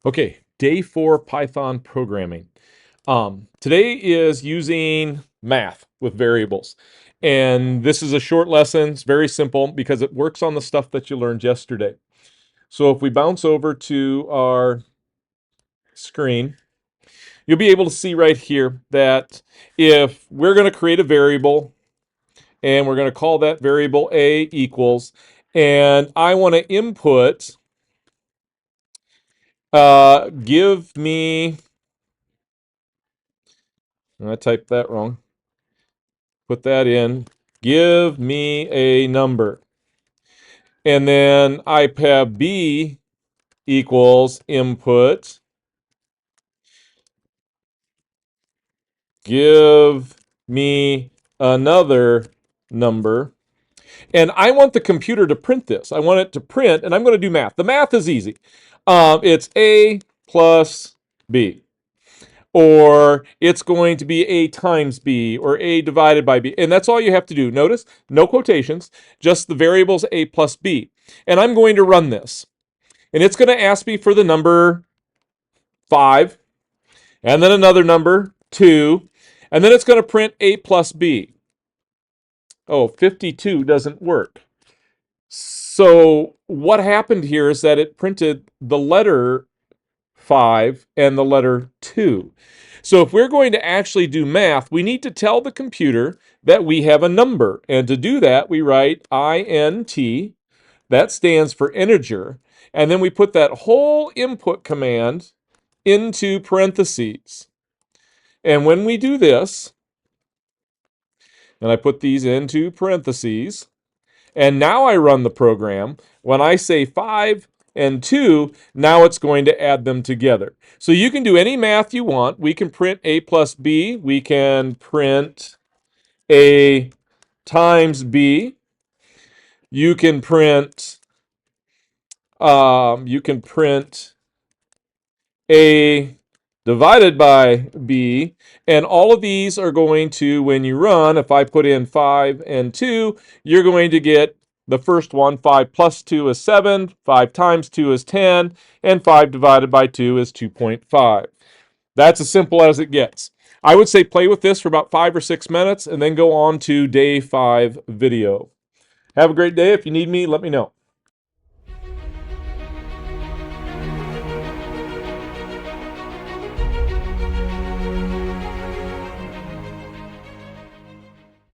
Okay, day 4 Python programming. Today is using math with variables. And this is a short lesson. It's very simple because it works on the stuff that you learned yesterday. So if we bounce over to our screen, you'll be able to see right here that if we're going to create a variable and we're going to call that variable a equals, and I want to input, give me, I typed that wrong. Put that in, give me a number. And then I have B equals input, give me another number. And I want the computer to print this. I want it to print, and I'm going to do math. The math is easy. It's A plus B. Or it's going to be A times B, or A divided by B. And that's all you have to do. Notice, no quotations, just the variables A plus B. And I'm going to run this. And it's going to ask me for the number 5, and then another number, 2, and then it's going to print A plus B. Oh, 52 doesn't work. So what happened here is that it printed the letter 5 and the letter 2. So if we're going to actually do math, we need to tell the computer that we have a number. And to do that, we write int. That stands for integer. And then we put that whole input command into parentheses. And when we do this, and I put these into parentheses, and now I run the program, when I say 5 and 2, now it's going to add them together. So you can do any math you want. We can print A plus B. We can print A times B. You can print A divided by B, and all of these are going to, when you run, if I put in 5 and 2, you're going to get the first one. 5 plus 2 is 7, 5 times 2 is 10, and 5 divided by 2 is 2.5. That's as simple as it gets. I would say play with this for about 5 or 6 minutes and then go on to day 5 video. Have a great day. If you need me, let me know.